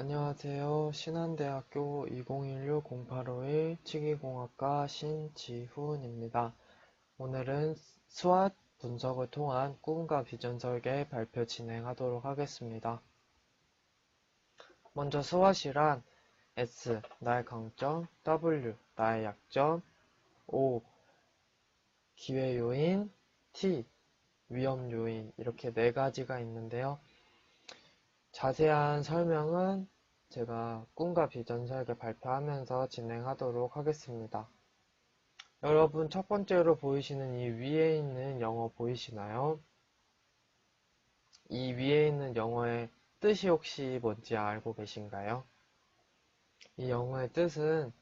안녕하세요. 신한대학교 2016-0851 치기공학과 신지훈입니다. 오늘은 스왓 분석을 통한 꿈과 비전 설계 발표 진행하도록 하겠습니다. 먼저 스왓이란 S, 나의 강점, W, 나의 약점, O, 기회 요인, T, 위험 요인 이렇게 네 가지가 있는데요. 자세한 설명은 제가 꿈과 비전 설계 발표하면서 진행하도록 하겠습니다. 여러분 첫 번째로 보이시는 이 위에 있는 영어 보이시나요? 이 위에 있는 영어의 뜻이 혹시 뭔지 알고 계신가요? 이 영어의 뜻은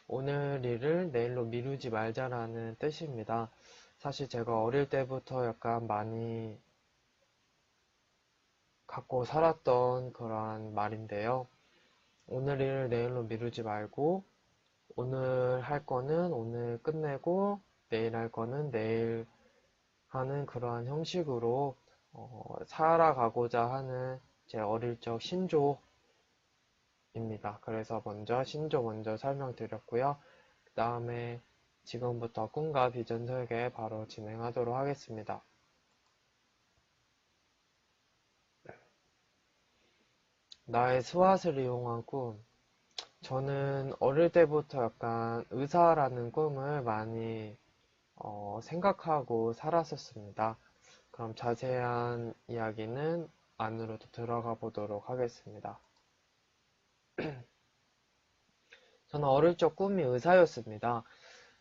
오늘 일을 내일로 미루지 말자라는 뜻입니다. 사실 제가 어릴 때부터 약간 많이 갖고 살았던 그러한 말인데요. 오늘 일을 내일로 미루지 말고 오늘 할 거는 오늘 끝내고 내일 할 거는 내일 하는 그러한 형식으로 살아가고자 하는 제 어릴 적 신조입니다. 그래서 신조 먼저 설명드렸고요. 그 다음에 지금부터 꿈과 비전 설계 바로 진행하도록 하겠습니다. 나의 스왓을 이용한 꿈. 저는 어릴 때부터 약간 의사라는 꿈을 많이 생각하고 살았었습니다. 그럼 자세한 이야기는 안으로 들어가 보도록 하겠습니다. 저는 어릴 적 꿈이 의사였습니다.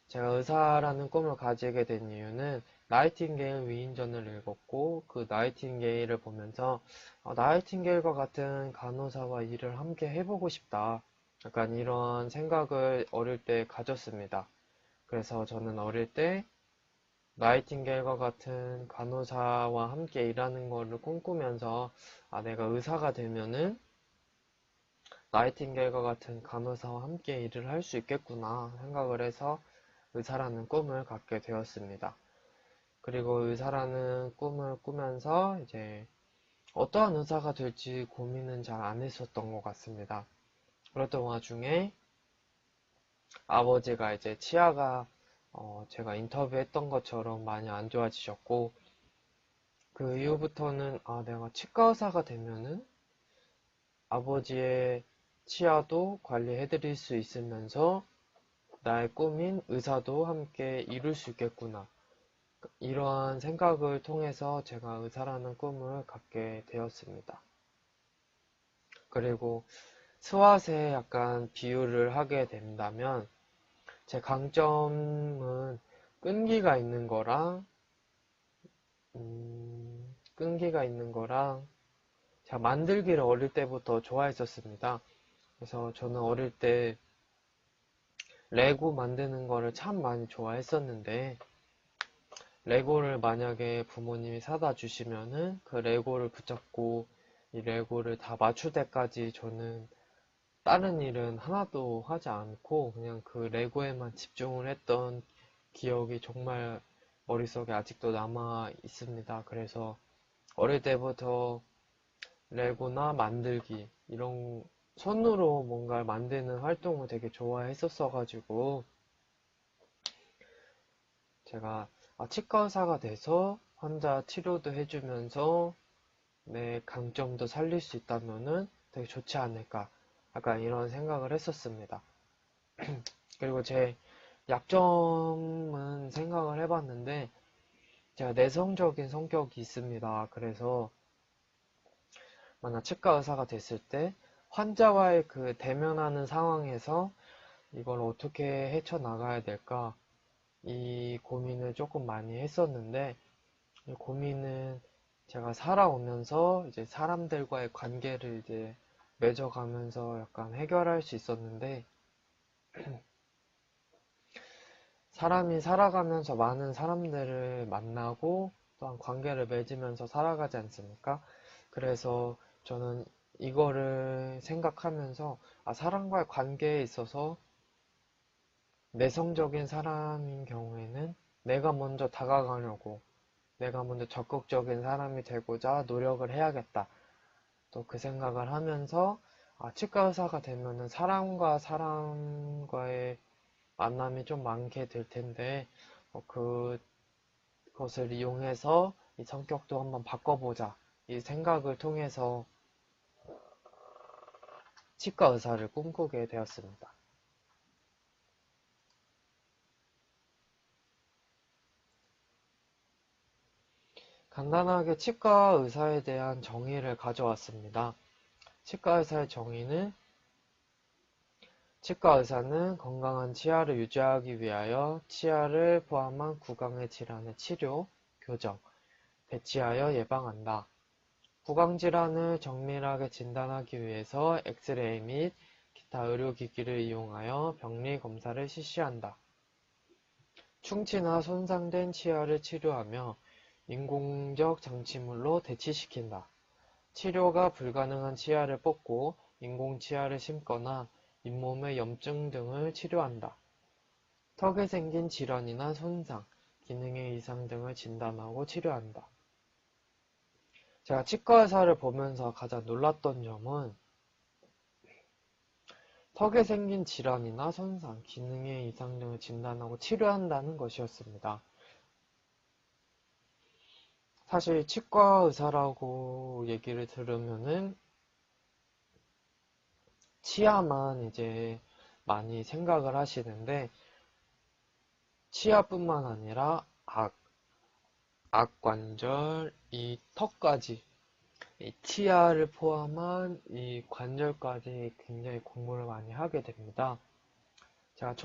제가 의사라는 꿈을 가지게 된 이유는 나이팅게일 위인전을 읽었고 그 나이팅게일을 보면서 나이팅게일과 같은 간호사와 일을 함께 해보고 싶다. 약간 이런 생각을 어릴 때 가졌습니다. 그래서 저는 어릴 때 나이팅게일과 같은 간호사와 함께 일하는 거를 꿈꾸면서 내가 의사가 되면은 나이팅게일과 같은 간호사와 함께 일을 할 수 있겠구나 생각을 해서 의사라는 꿈을 갖게 되었습니다. 그리고 의사라는 꿈을 꾸면서 이제 어떠한 의사가 될지 고민은 잘 안 했었던 것 같습니다. 그랬던 와중에 아버지가 이제 치아가 제가 인터뷰했던 것처럼 많이 안 좋아지셨고 그 이후부터는 내가 치과 의사가 되면은 아버지의 치아도 관리해드릴 수 있으면서 나의 꿈인 의사도 함께 이룰 수 있겠구나. 이러한 생각을 통해서 제가 의사라는 꿈을 갖게 되었습니다. 그리고 스왓에 약간 비유를 하게 된다면 제 강점은 끈기가 있는 거랑 끈기가 있는 거랑 제가 만들기를 어릴 때부터 좋아했었습니다. 그래서 저는 어릴 때 레고 만드는 거를 참 많이 좋아했었는데 레고를 만약에 부모님이 사다 주시면은 그 레고를 붙잡고 이 레고를 다 맞출 때까지 저는 다른 일은 하나도 하지 않고 그냥 그 레고에만 집중을 했던 기억이 정말 머릿속에 아직도 남아 있습니다. 그래서 어릴 때부터 레고나 만들기 이런 손으로 뭔가를 만드는 활동을 되게 좋아했었어가지고 제가 치과 의사가 돼서 환자 치료도 해주면서 내 강점도 살릴 수 있다면은 되게 좋지 않을까 약간 이런 생각을 했었습니다. 그리고 제 약점은 생각을 해봤는데 제가 내성적인 성격이 있습니다. 그래서 만약 치과 의사가 됐을 때 환자와의 그 대면하는 상황에서 이걸 어떻게 헤쳐나가야 될까 이 고민을 조금 많이 했었는데 이 고민은 제가 살아오면서 이제 사람들과의 관계를 이제 맺어가면서 약간 해결할 수 있었는데 사람이 살아가면서 많은 사람들을 만나고 또한 관계를 맺으면서 살아가지 않습니까? 그래서 저는 이거를 생각하면서 사람과의 관계에 있어서 내성적인 사람인 경우에는 내가 먼저 다가가려고 내가 먼저 적극적인 사람이 되고자 노력을 해야겠다. 또 그 생각을 하면서 치과 의사가 되면은 사람과 사람과의 만남이 좀 많게 될 텐데, 그것을 이용해서 이 성격도 한번 바꿔보자. 이 생각을 통해서 치과 의사를 꿈꾸게 되었습니다. 간단하게 치과 의사에 대한 정의를 가져왔습니다. 치과 의사의 정의는 치과 의사는 건강한 치아를 유지하기 위하여 치아를 포함한 구강의 질환의 치료, 교정, 대치하여 예방한다. 구강 질환을 정밀하게 진단하기 위해서 엑스레이 및 기타 의료기기를 이용하여 병리 검사를 실시한다. 충치나 손상된 치아를 치료하며 인공적 장치물로 대치시킨다. 치료가 불가능한 치아를 뽑고 인공 치아를 심거나 잇몸의 염증 등을 치료한다. 턱에 생긴 질환이나 손상, 기능의 이상 등을 진단하고 치료한다. 제가 치과 의사를 보면서 가장 놀랐던 점은 턱에 생긴 질환이나 손상, 기능의 이상 등을 진단하고 치료한다는 것이었습니다. 사실 치과 의사라고 얘기를 들으면은 치아만 이제 많이 생각을 하시는데 치아뿐만 아니라 악관절, 이 턱까지 이 치아를 포함한 이 관절까지 굉장히 공부를 많이 하게 됩니다. 제가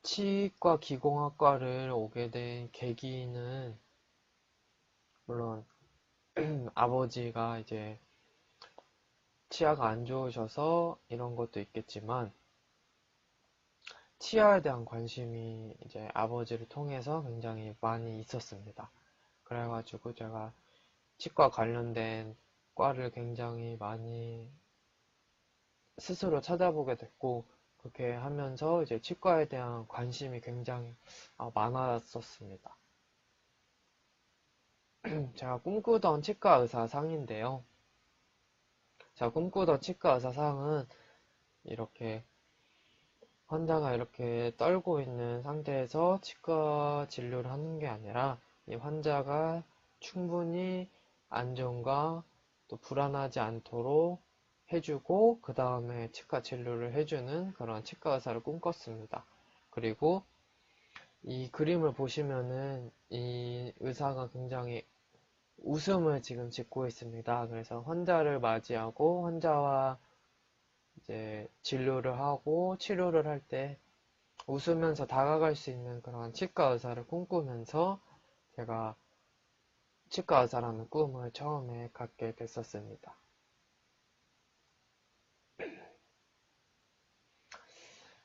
치과 기공학과를 오게 된 계기는 물론 아버지가 이제 치아가 안 좋으셔서 이런 것도 있겠지만 치아에 대한 관심이 이제 아버지를 통해서 굉장히 많이 있었습니다. 그래가지고 제가 치과 관련된 과를 굉장히 많이 스스로 찾아보게 됐고, 그렇게 하면서 이제 치과에 대한 관심이 굉장히 많았었습니다. 제가 꿈꾸던 치과 의사상인데요. 제가 꿈꾸던 치과 의사상은 이렇게 환자가 이렇게 떨고 있는 상태에서 치과 진료를 하는 게 아니라 이 환자가 충분히 안정과 또 불안하지 않도록 해주고 그 다음에 치과 진료를 해주는 그런 치과 의사를 꿈꿨습니다. 그리고 이 그림을 보시면은 이 의사가 굉장히 웃음을 지금 짓고 있습니다. 그래서 환자를 맞이하고 환자와 이제 진료를 하고 치료를 할 때 웃으면서 다가갈 수 있는 그런 치과 의사를 꿈꾸면서 제가 치과 의사라는 꿈을 처음에 갖게 됐었습니다.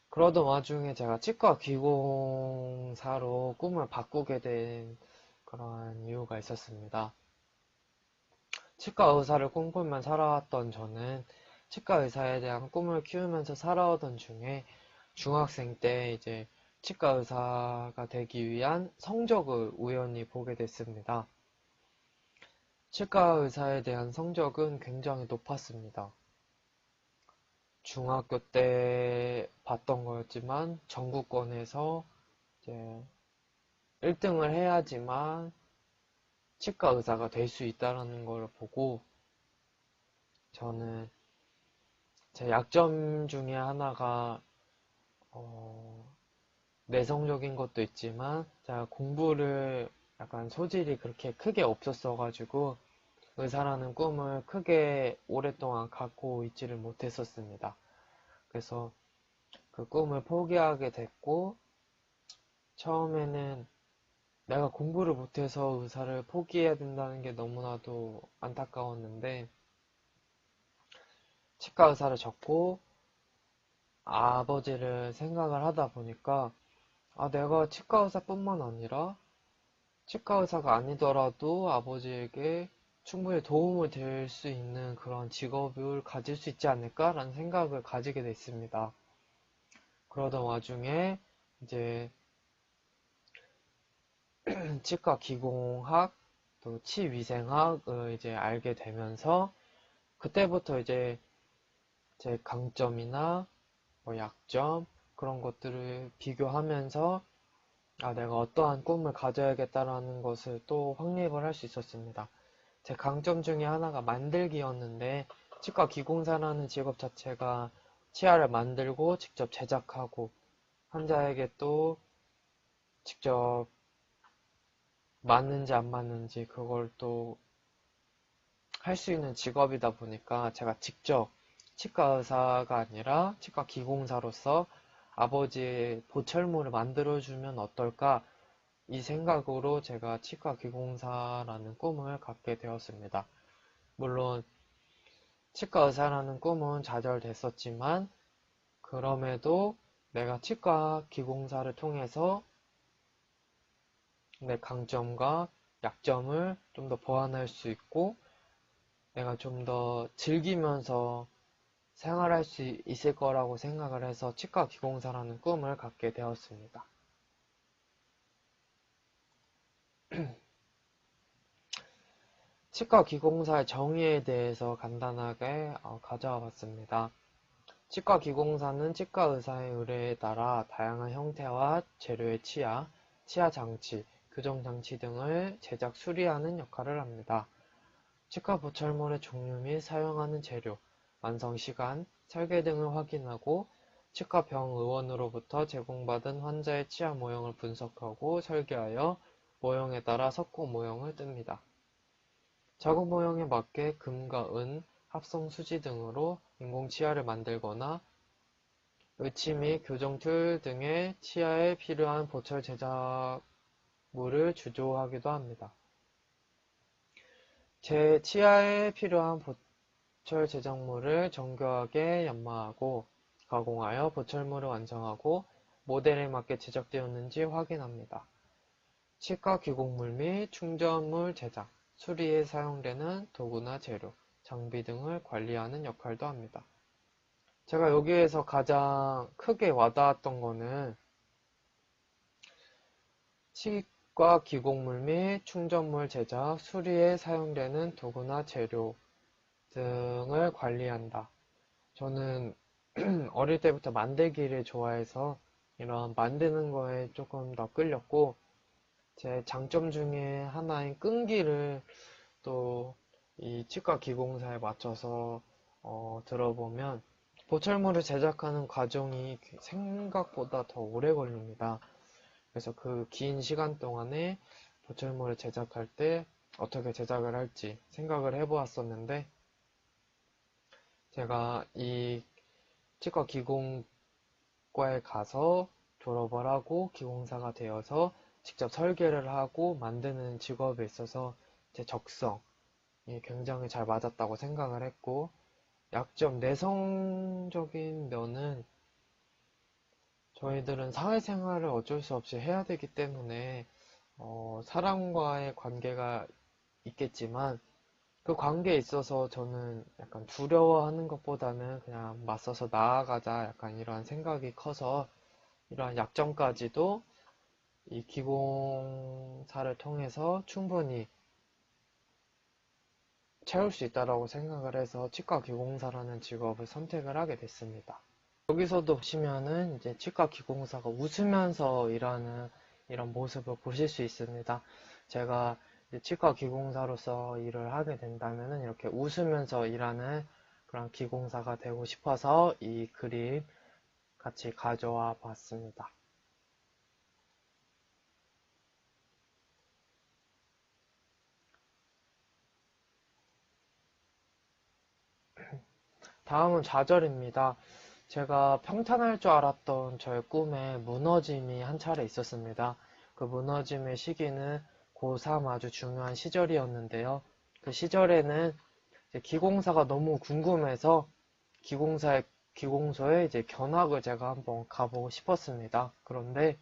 그러던 와중에 제가 치과 기공사로 꿈을 바꾸게 된 그런 이유가 있었습니다. 치과 의사를 꿈꾸며 살아왔던 저는 치과 의사에 대한 꿈을 키우면서 살아오던 중에 중학생 때 이제 치과 의사가 되기 위한 성적을 우연히 보게 됐습니다. 치과 의사에 대한 성적은 굉장히 높았습니다. 중학교 때 봤던 거였지만 전국권에서 이제 1등을 해야지만 치과 의사가 될 수 있다는 걸 보고 저는 제 약점 중에 하나가 내성적인 것도 있지만 제가 공부를 약간 소질이 그렇게 크게 없었어가지고 의사라는 꿈을 크게 오랫동안 갖고 있지를 못했었습니다. 그래서 그 꿈을 포기하게 됐고 처음에는 내가 공부를 못해서 의사를 포기해야 된다는 게 너무나도 안타까웠는데 치과 의사를 접고 아버지를 생각을 하다 보니까 내가 치과 의사뿐만 아니라 치과 의사가 아니더라도 아버지에게 충분히 도움을 될 수 있는 그런 직업을 가질 수 있지 않을까라는 생각을 가지게 됐습니다. 그러던 와중에 이제 치과 기공학 또 치위생학을 이제 알게 되면서 그때부터 이제 제 강점이나 뭐 약점 그런 것들을 비교하면서 내가 어떠한 꿈을 가져야겠다라는 것을 또 확립을 할 수 있었습니다. 제 강점 중에 하나가 만들기였는데 치과 기공사라는 직업 자체가 치아를 만들고 직접 제작하고 환자에게 또 직접 맞는지 안 맞는지 그걸 또 할 수 있는 직업이다 보니까 제가 직접 치과 의사가 아니라 치과 기공사로서 아버지의 보철물을 만들어주면 어떨까 이 생각으로 제가 치과 기공사라는 꿈을 갖게 되었습니다. 물론 치과 의사라는 꿈은 좌절됐었지만 그럼에도 내가 치과 기공사를 통해서 내 강점과 약점을 좀 더 보완할 수 있고 내가 좀 더 즐기면서 생활할 수 있을 거라고 생각을 해서 치과 기공사라는 꿈을 갖게 되었습니다. 치과 기공사의 정의에 대해서 간단하게 가져와 봤습니다. 치과 기공사는 치과 의사의 의뢰에 따라 다양한 형태와 재료의 치아, 치아 장치, 교정 장치 등을 제작 수리하는 역할을 합니다. 치과 보철물의 종류 및 사용하는 재료, 완성 시간, 설계 등을 확인하고 치과 병의원으로부터 제공받은 환자의 치아 모형을 분석하고 설계하여 모형에 따라 석고 모형을 뜹니다. 작업 모형에 맞게 금과 은, 합성 수지 등으로 인공 치아를 만들거나 의치 및 교정 툴 등의 치아에 필요한 보철 제작물을 주조하기도 합니다. 제 치아에 필요한 보철 제작물을 정교하게 연마하고 가공하여 보철물을 완성하고 모델에 맞게 제작되었는지 확인합니다. 치과 기공물 및 충전물 제작, 수리에 사용되는 도구나 재료, 장비 등을 관리하는 역할도 합니다. 제가 여기에서 가장 크게 와닿았던 거는 치과 기공물 및 충전물 제작, 수리에 사용되는 도구나 재료 등을 관리한다. 저는 어릴 때부터 만들기를 좋아해서 이런 만드는 거에 조금 더 끌렸고 제 장점 중에 하나인 끈기를 또 이 치과 기공사에 맞춰서 들어보면 보철물을 제작하는 과정이 생각보다 더 오래 걸립니다. 그래서 그 긴 시간 동안에 보철물을 제작할 때 어떻게 제작을 할지 생각을 해보았었는데 제가 이 치과 기공과에 가서 졸업을 하고 기공사가 되어서 직접 설계를 하고 만드는 직업에 있어서 제 적성이 굉장히 잘 맞았다고 생각을 했고 약점 내성적인 면은 저희들은 사회생활을 어쩔 수 없이 해야 되기 때문에 사람과의 관계가 있겠지만 그 관계에 있어서 저는 약간 두려워하는 것보다는 그냥 맞서서 나아가자 약간 이런 생각이 커서 이러한 약점까지도 이 기공사를 통해서 충분히 채울 수 있다고 생각을 해서 치과 기공사라는 직업을 선택을 하게 됐습니다. 여기서도 보시면은 이제 치과 기공사가 웃으면서 일하는 이런 모습을 보실 수 있습니다. 제가 치과 기공사로서 일을 하게 된다면은 이렇게 웃으면서 일하는 그런 기공사가 되고 싶어서 이 그림 같이 가져와 봤습니다. 다음은 좌절입니다. 제가 평탄할 줄 알았던 저의 꿈에 무너짐이 한 차례 있었습니다. 그 무너짐의 시기는 고3 아주 중요한 시절이었는데요. 그 시절에는 이제 기공사가 너무 궁금해서 기공소에 이제 견학을 제가 한번 가보고 싶었습니다. 그런데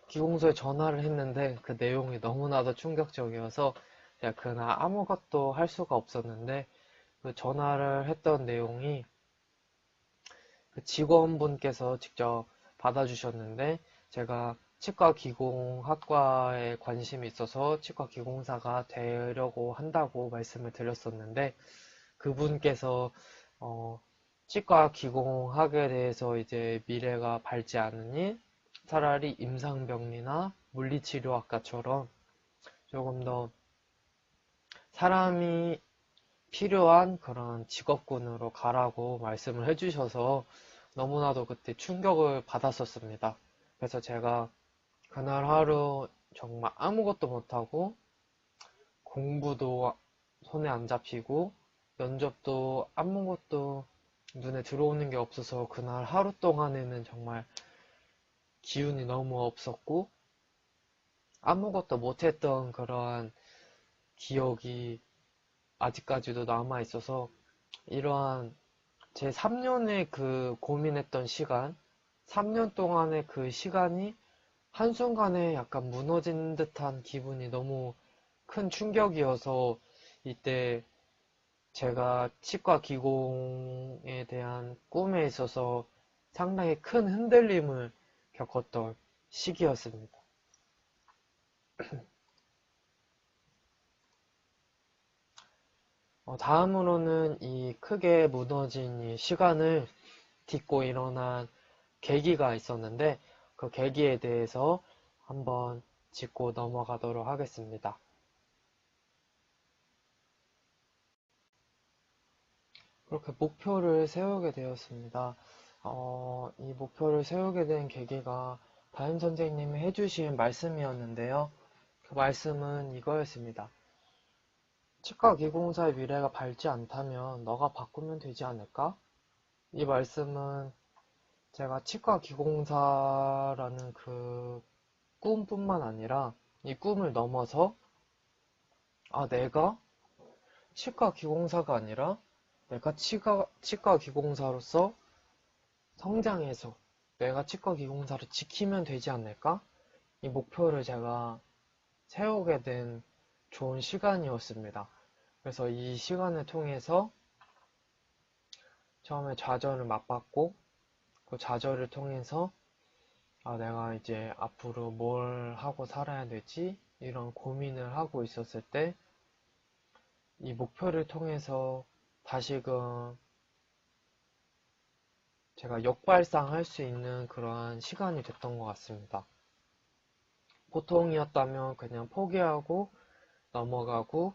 기공소에 전화를 했는데 그 내용이 너무나도 충격적이어서 제가 그날 아무것도 할 수가 없었는데 그 전화를 했던 내용이 그 직원분께서 직접 받아주셨는데 제가 치과 기공학과에 관심이 있어서 치과 기공사가 되려고 한다고 말씀을 드렸었는데, 그분께서 치과 기공학에 대해서 이제 미래가 밝지 않으니 차라리 임상병리나 물리치료학과처럼 조금 더 사람이 필요한 그런 직업군으로 가라고 말씀을 해주셔서 너무나도 그때 충격을 받았었습니다. 그래서 제가 그날 하루 정말 아무것도 못하고 공부도 손에 안 잡히고 면접도 아무것도 눈에 들어오는 게 없어서 그날 하루 동안에는 정말 기운이 너무 없었고 아무것도 못했던 그러한 기억이 아직까지도 남아 있어서 이러한 제 3년의 그 고민했던 시간, 3년 동안의 그 시간이 한순간에 약간 무너진 듯한 기분이 너무 큰 충격이어서 이때 제가 치과 기공에 대한 꿈에 있어서 상당히 큰 흔들림을 겪었던 시기였습니다. 다음으로는 이 크게 무너진 이 시간을 딛고 일어난 계기가 있었는데 그 계기에 대해서 한번 짚고 넘어가도록 하겠습니다. 그렇게 목표를 세우게 되었습니다. 이 목표를 세우게 된 계기가 담임 선생님이 해주신 말씀이었는데요. 그 말씀은 이거였습니다. 치과 기공사의 미래가 밝지 않다면 너가 바꾸면 되지 않을까? 이 말씀은 제가 치과 기공사라는 그 꿈뿐만 아니라 이 꿈을 넘어서 내가 치과 기공사가 아니라 내가 치과 기공사로서 성장해서 내가 치과 기공사를 지키면 되지 않을까? 이 목표를 제가 세우게 된 좋은 시간이었습니다. 그래서 이 시간을 통해서 처음에 좌절을 맛봤고 그 좌절을 통해서 내가 이제 앞으로 뭘 하고 살아야 되지? 이런 고민을 하고 있었을 때 이 목표를 통해서 다시금 제가 역발상할 수 있는 그러한 시간이 됐던 것 같습니다. 보통이었다면 그냥 포기하고 넘어가고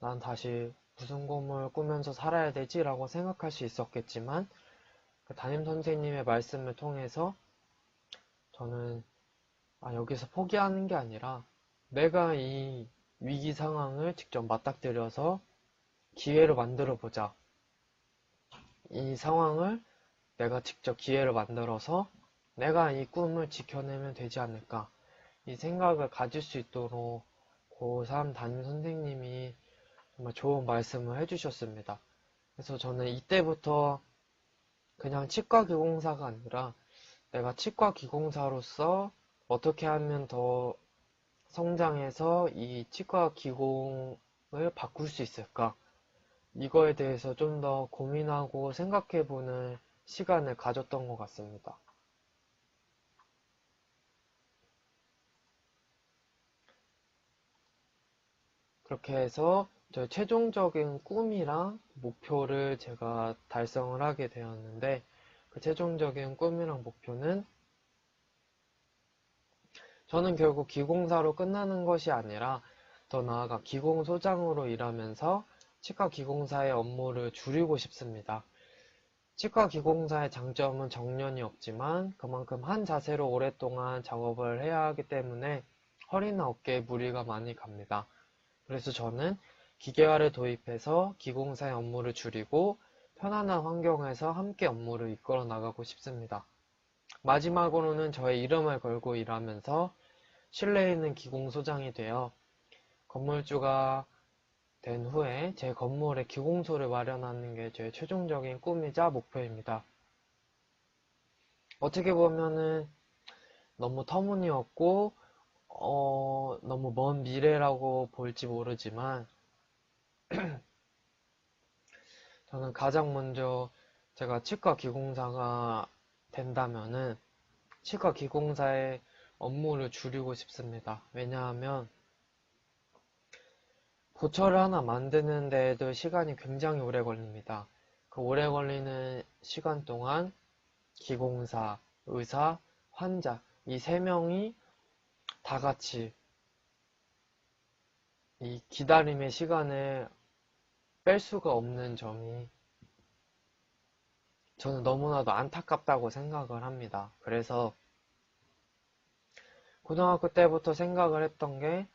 난 다시 무슨 꿈을 꾸면서 살아야 되지? 라고 생각할 수 있었겠지만 그 담임 선생님의 말씀을 통해서 저는 여기서 포기하는 게 아니라 내가 이 위기 상황을 직접 맞닥뜨려서 기회를 만들어 보자. 이 상황을 내가 직접 기회를 만들어서 내가 이 꿈을 지켜내면 되지 않을까. 이 생각을 가질 수 있도록 고3 담임 선생님이 정말 좋은 말씀을 해주셨습니다. 그래서 저는 이때부터 그냥 치과 기공사가 아니라 내가 치과 기공사로서 어떻게 하면 더 성장해서 이 치과 기공을 바꿀 수 있을까? 이거에 대해서 좀 더 고민하고 생각해보는 시간을 가졌던 것 같습니다. 그렇게 해서 저의 최종적인 꿈이랑 목표를 제가 달성을 하게 되었는데 그 최종적인 꿈이랑 목표는 저는 결국 기공사로 끝나는 것이 아니라 더 나아가 기공소장으로 일하면서 치과 기공사의 업무를 줄이고 싶습니다. 치과 기공사의 장점은 정년이 없지만 그만큼 한 자세로 오랫동안 작업을 해야 하기 때문에 허리나 어깨에 무리가 많이 갑니다. 그래서 저는 기계화를 도입해서 기공사의 업무를 줄이고 편안한 환경에서 함께 업무를 이끌어 나가고 싶습니다. 마지막으로는 저의 이름을 걸고 일하면서 실내에 있는 기공소장이 되어 건물주가 된 후에 제 건물에 기공소를 마련하는 게 제 최종적인 꿈이자 목표입니다. 어떻게 보면은 너무 터무니없고 너무 먼 미래라고 볼지 모르지만 저는 가장 먼저 제가 치과 기공사가 된다면은 치과 기공사의 업무를 줄이고 싶습니다. 왜냐하면 보철을 하나 만드는 데에도 시간이 굉장히 오래 걸립니다. 그 오래 걸리는 시간 동안 기공사, 의사, 환자 이 세 명이 다 같이 이 기다림의 시간을 뺄 수가 없는 점이 저는 너무나도 안타깝다고 생각을 합니다. 그래서 고등학교 때부터 생각을 했던 게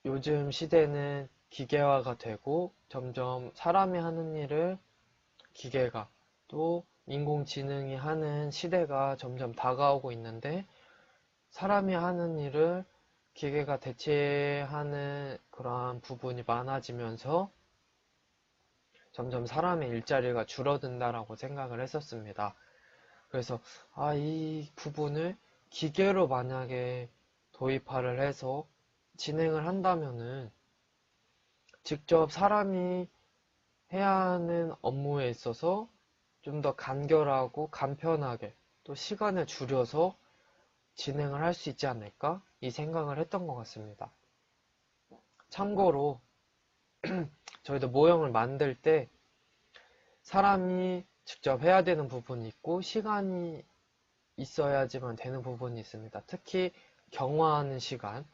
요즘 시대는 기계화가 되고 점점 사람이 하는 일을 기계가 또 인공지능이 하는 시대가 점점 다가오고 있는데 사람이 하는 일을 기계가 대체하는 그러한 부분이 많아지면서 점점 사람의 일자리가 줄어든다라고 생각을 했었습니다. 그래서 이 부분을 기계로 만약에 도입화를 해서 진행을 한다면은 직접 사람이 해야 하는 업무에 있어서 좀 더 간결하고 간편하게 또 시간을 줄여서 진행을 할 수 있지 않을까? 이 생각을 했던 것 같습니다. 참고로 저희도 모형을 만들 때 사람이 직접 해야 되는 부분이 있고 시간이 있어야지만 되는 부분이 있습니다. 특히 경화하는 시간,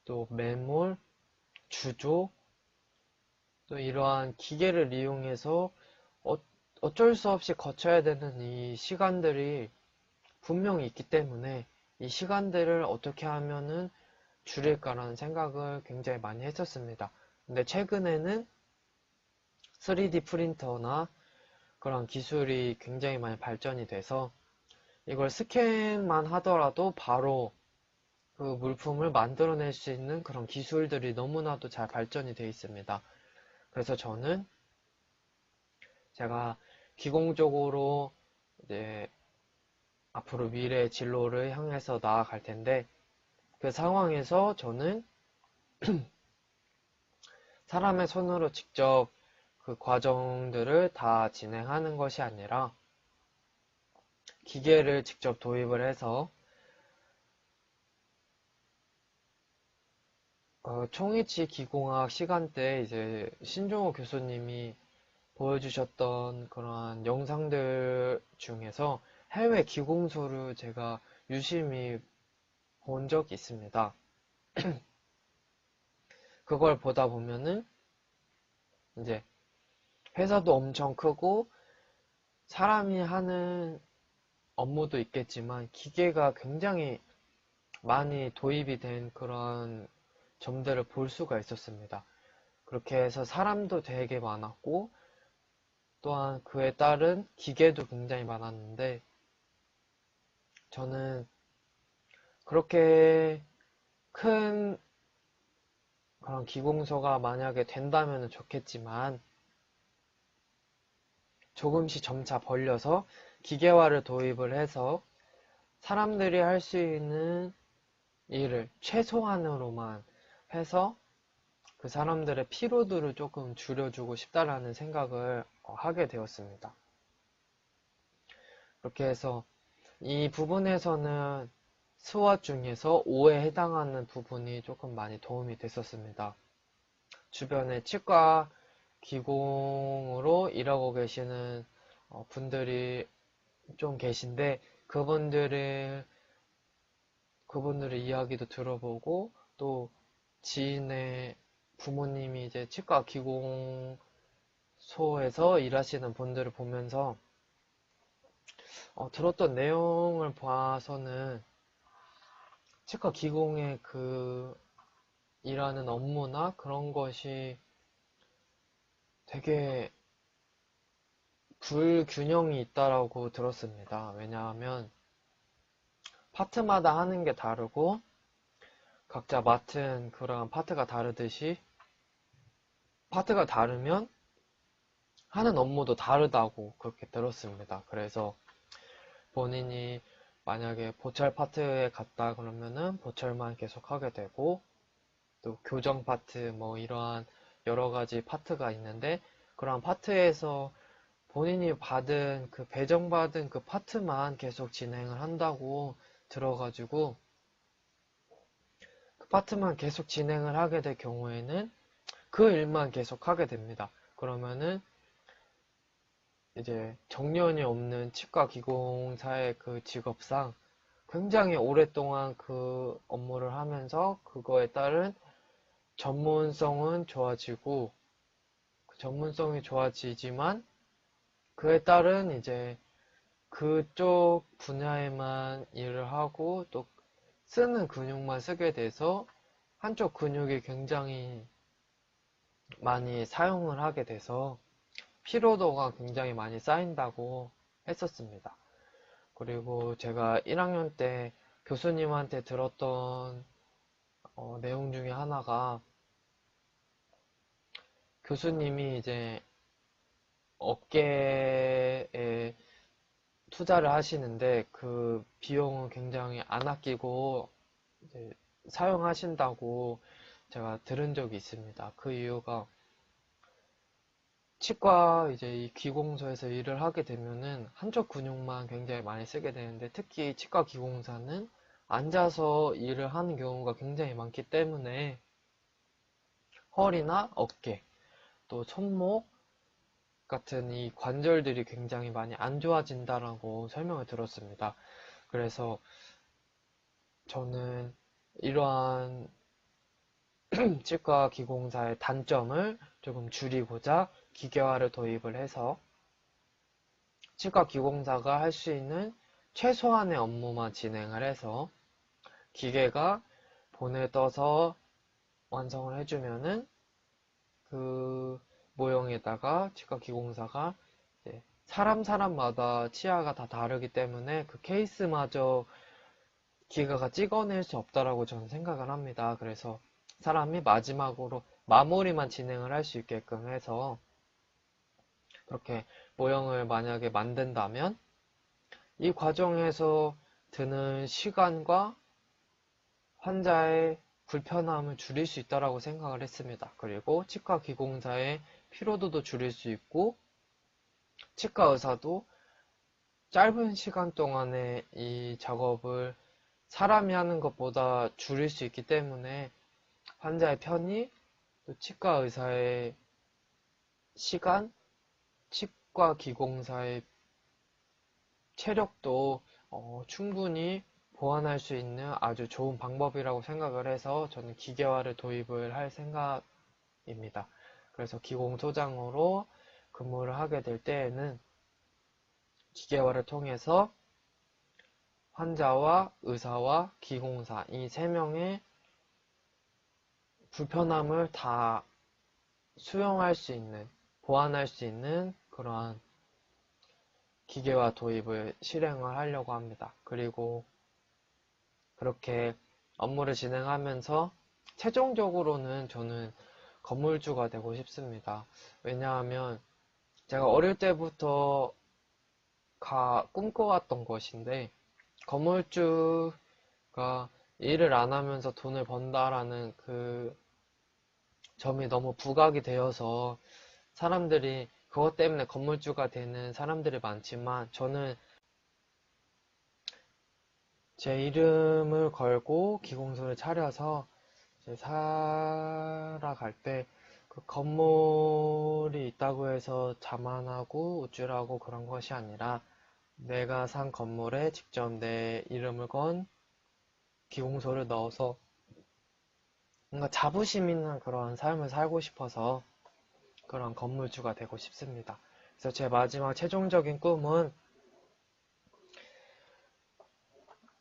또 매몰, 주조, 또 이러한 기계를 이용해서 어쩔 수 없이 거쳐야 되는 이 시간들이 분명히 있기 때문에 이 시간들을 어떻게 하면은 줄일까라는 생각을 굉장히 많이 했었습니다. 근데 최근에는 3D 프린터나 그런 기술이 굉장히 많이 발전이 돼서 이걸 스캔만 하더라도 바로 그 물품을 만들어낼 수 있는 그런 기술들이 너무나도 잘 발전이 되어 있습니다. 그래서 저는 제가 기공적으로 이제 앞으로 미래의 진로를 향해서 나아갈 텐데 그 상황에서 저는 사람의 손으로 직접 그 과정들을 다 진행하는 것이 아니라 기계를 직접 도입을 해서 총이치 기공학 시간 때 이제 신종호 교수님이 보여주셨던 그러한 영상들 중에서 해외 기공소를 제가 유심히 본 적이 있습니다. 그걸 보다 보면은 이제 회사도 엄청 크고 사람이 하는 업무도 있겠지만 기계가 굉장히 많이 도입이 된 그런 점들을 볼 수가 있었습니다. 그렇게 해서 사람도 되게 많았고 또한 그에 따른 기계도 굉장히 많았는데 저는 그렇게 큰 그런 기공소가 만약에 된다면 좋겠지만 조금씩 점차 벌려서 기계화를 도입을 해서 사람들이 할 수 있는 일을 최소한으로만 해서 그 사람들의 피로도를 조금 줄여주고 싶다라는 생각을 하게 되었습니다. 그렇게 해서 이 부분에서는 스왓 중에서 5에 해당하는 부분이 조금 많이 도움이 됐었습니다. 주변에 치과 기공으로 일하고 계시는 분들이 좀 계신데 그분들의 이야기도 들어보고 또 지인의 부모님이 이제 치과 기공소에서 일하시는 분들을 보면서 들었던 내용을 봐서는 치과 기공의 그 일하는 업무나 그런 것이 되게 불균형이 있다라고 들었습니다. 왜냐하면 파트마다 하는 게 다르고 각자 맡은 그런 파트가 다르듯이 파트가 다르면 하는 업무도 다르다고 그렇게 들었습니다. 그래서 본인이 만약에 보철 파트에 갔다 그러면은 보철만 계속 하게 되고 또 교정 파트 뭐 이러한 여러 가지 파트가 있는데 그러한 파트에서 본인이 받은 그 배정받은 그 파트만 계속 진행을 한다고 들어가지고 그 파트만 계속 진행을 하게 될 경우에는 그 일만 계속 하게 됩니다. 그러면은 이제 정년이 없는 치과 기공사의 그 직업상 굉장히 오랫동안 그 업무를 하면서 그거에 따른 전문성은 좋아지고 그 전문성이 좋아지지만 그에 따른 이제 그쪽 분야에만 일을 하고 또 쓰는 근육만 쓰게 돼서 한쪽 근육이 굉장히 많이 사용을 하게 돼서 피로도가 굉장히 많이 쌓인다고 했었습니다. 그리고 제가 1학년 때 교수님한테 들었던 내용 중에 하나가 교수님이 이제 업계에 투자를 하시는데 그 비용은 굉장히 안 아끼고 이제 사용하신다고 제가 들은 적이 있습니다. 그 이유가 치과 이제 이 기공소에서 일을 하게 되면은 한쪽 근육만 굉장히 많이 쓰게 되는데 특히 치과 기공사는 앉아서 일을 하는 경우가 굉장히 많기 때문에 허리나 어깨 또 손목 같은 이 관절들이 굉장히 많이 안 좋아진다라고 설명을 들었습니다. 그래서 저는 이러한 치과 기공사의 단점을 조금 줄이고자 기계화를 도입을 해서 치과 기공사가 할 수 있는 최소한의 업무만 진행을 해서 기계가 본을 떠서 완성을 해주면은 그 모형에다가 치과 기공사가 이제 사람마다 치아가 다 다르기 때문에 그 케이스마저 기계가 찍어낼 수 없다라고 저는 생각을 합니다. 그래서 사람이 마지막으로 마무리만 진행을 할 수 있게끔 해서 그렇게 모형을 만약에 만든다면 이 과정에서 드는 시간과 환자의 불편함을 줄일 수 있다고 생각을 했습니다. 그리고 치과 기공사의 피로도도 줄일 수 있고 치과 의사도 짧은 시간 동안에 이 작업을 사람이 하는 것보다 줄일 수 있기 때문에 환자의 편의, 또 치과 의사의 시간, 치과 기공사의 체력도 충분히 보완할 수 있는 아주 좋은 방법이라고 생각을 해서 저는 기계화를 도입을 할 생각입니다. 그래서 기공소장으로 근무를 하게 될 때에는 기계화를 통해서 환자와 의사와 기공사 이 세 명의 불편함을 다 수용할 수 있는, 보완할 수 있는 그러한 기계화 도입을 실행을 하려고 합니다. 그리고 그렇게 업무를 진행하면서 최종적으로는 저는 건물주가 되고 싶습니다. 왜냐하면 제가 어릴 때부터 꿈꿔왔던 것인데 건물주가 일을 안 하면서 돈을 번다라는 그 점이 너무 부각이 되어서 사람들이 그것 때문에 건물주가 되는 사람들이 많지만 저는 제 이름을 걸고 기공소를 차려서 이제 살아갈 때 그 건물이 있다고 해서 자만하고 우쭐하고 그런 것이 아니라 내가 산 건물에 직접 내 이름을 건 기공소를 넣어서 뭔가 자부심 있는 그런 삶을 살고 싶어서 그런 건물주가 되고 싶습니다. 그래서 제 마지막 최종적인 꿈은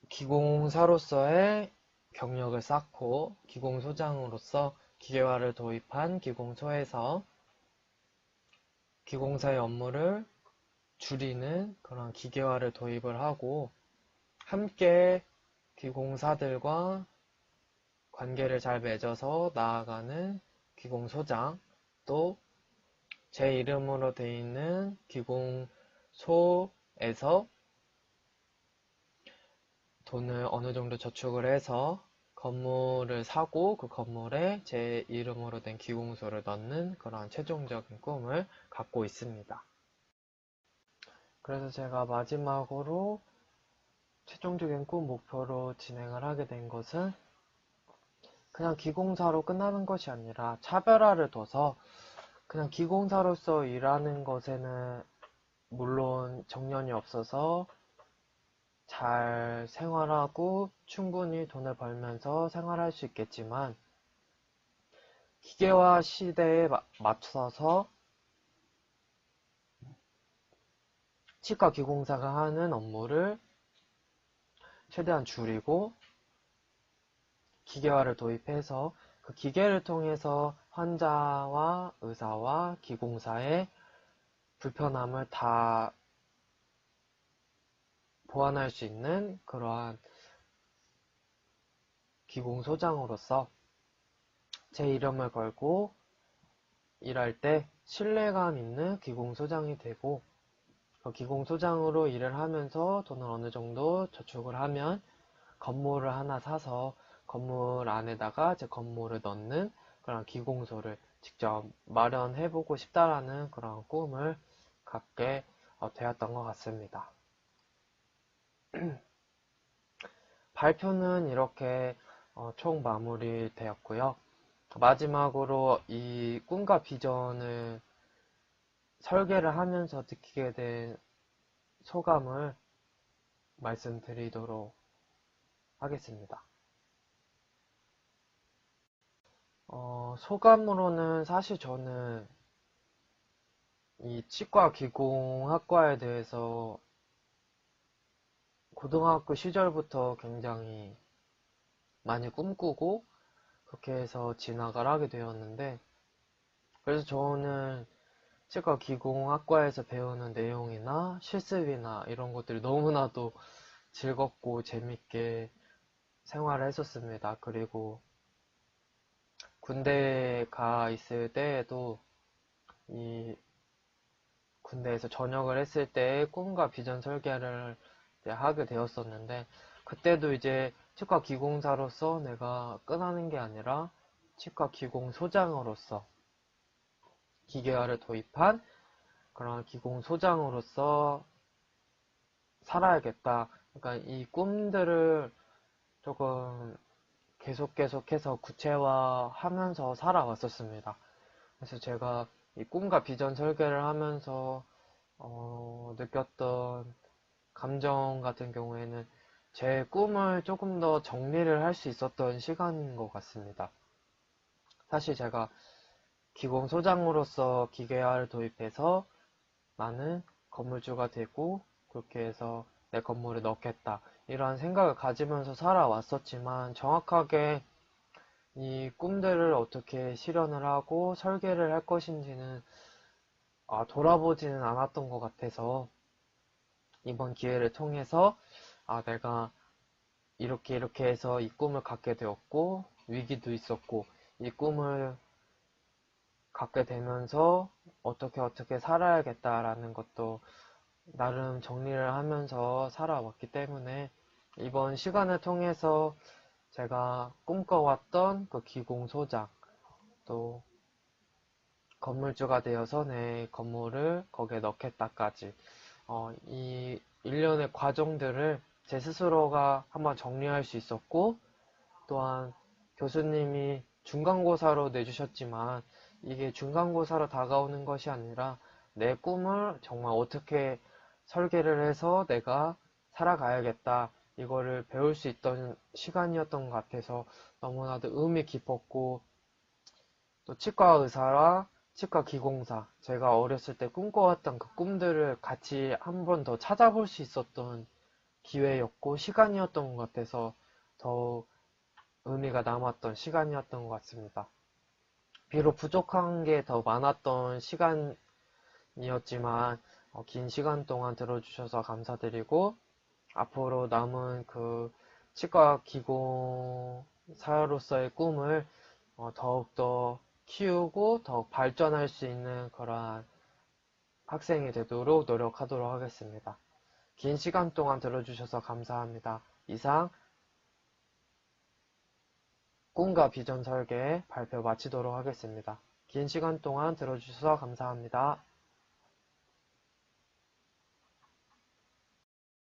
기공사로서의 경력을 쌓고 기공소장으로서 기계화를 도입한 기공소에서 기공사의 업무를 줄이는 그런 기계화를 도입을 하고 함께 기공사들과 관계를 잘 맺어서 나아가는 기공소장 또 제 이름으로 되어 있는 기공소에서 돈을 어느 정도 저축을 해서 건물을 사고 그 건물에 제 이름으로 된 기공소를 넣는 그런 최종적인 꿈을 갖고 있습니다. 그래서 제가 마지막으로 최종적인 꿈 목표로 진행을 하게 된 것은 그냥 기공사로 끝나는 것이 아니라 차별화를 둬서 그냥 기공사로서 일하는 것에는 물론 정년이 없어서 잘 생활하고 충분히 돈을 벌면서 생활할 수 있겠지만 기계화 시대에 맞춰서 치과 기공사가 하는 업무를 최대한 줄이고 기계화를 도입해서 그 기계를 통해서 환자와 의사와 기공사의 불편함을 다 보완할 수 있는 그러한 기공소장으로서 제 이름을 걸고 일할 때 신뢰감 있는 기공소장이 되고 그 기공소장으로 일을 하면서 돈을 어느 정도 저축을 하면 건물을 하나 사서 건물 안에다가 제 건물을 넣는 그런 기공소를 직접 마련해보고 싶다라는 그런 꿈을 갖게 되었던 것 같습니다. 발표는 이렇게 총 마무리 되었고요. 마지막으로 이 꿈과 비전을 설계를 하면서 느끼게 된 소감을 말씀드리도록 하겠습니다. 소감으로는 사실 저는 이 치과 기공학과에 대해서 고등학교 시절부터 굉장히 많이 꿈꾸고 그렇게 해서 진학을 하게 되었는데 그래서 저는 치과 기공학과에서 배우는 내용이나 실습이나 이런 것들이 너무나도 즐겁고 재밌게 생활을 했었습니다. 그리고 군대에 가 있을 때에도 이 군대에서 전역을 했을 때 꿈과 비전 설계를 하게 되었었는데 그때도 이제 치과 기공사로서 내가 끝나는 게 아니라 치과 기공소장으로서 기계화를 도입한 그런 기공소장으로서 살아야겠다. 그러니까 이 꿈들을 조금 계속해서 구체화하면서 살아왔었습니다. 그래서 제가 이 꿈과 비전 설계를 하면서 느꼈던 감정 같은 경우에는 제 꿈을 조금 더 정리를 할 수 있었던 시간인 것 같습니다. 사실 제가 기공소장으로서 기계화를 도입해서 나는 건물주가 되고 그렇게 해서 내 건물을 넣겠다 이러한 생각을 가지면서 살아왔었지만 정확하게 이 꿈들을 어떻게 실현을 하고 설계를 할 것인지는 돌아보지는 않았던 것 같아서 이번 기회를 통해서 내가 이렇게 해서 이 꿈을 갖게 되었고 위기도 있었고 이 꿈을 갖게 되면서 어떻게 살아야겠다라는 것도 나름 정리를 하면서 살아왔기 때문에 이번 시간을 통해서 제가 꿈꿔왔던 그 기공소장 또 건물주가 되어서 내 건물을 거기에 넣겠다까지 이 일련의 과정들을 제 스스로가 한번 정리할 수 있었고 또한 교수님이 중간고사로 내주셨지만 이게 중간고사로 다가오는 것이 아니라 내 꿈을 정말 어떻게 설계를 해서 내가 살아가야겠다 이거를 배울 수 있던 시간이었던 것 같아서 너무나도 의미 깊었고 또 치과 의사와 치과 기공사 제가 어렸을 때 꿈꿔왔던 그 꿈들을 같이 한 번 더 찾아볼 수 있었던 기회였고 시간이었던 것 같아서 더욱 의미가 남았던 시간이었던 것 같습니다. 비록 부족한 게 더 많았던 시간이었지만 긴 시간 동안 들어주셔서 감사드리고 앞으로 남은 그 치과 기공사로서의 꿈을 더욱더 키우고 더욱 발전할 수 있는 그러한 학생이 되도록 노력하도록 하겠습니다. 긴 시간 동안 들어주셔서 감사합니다. 이상 꿈과 비전 설계 발표 마치도록 하겠습니다. 긴 시간 동안 들어주셔서 감사합니다.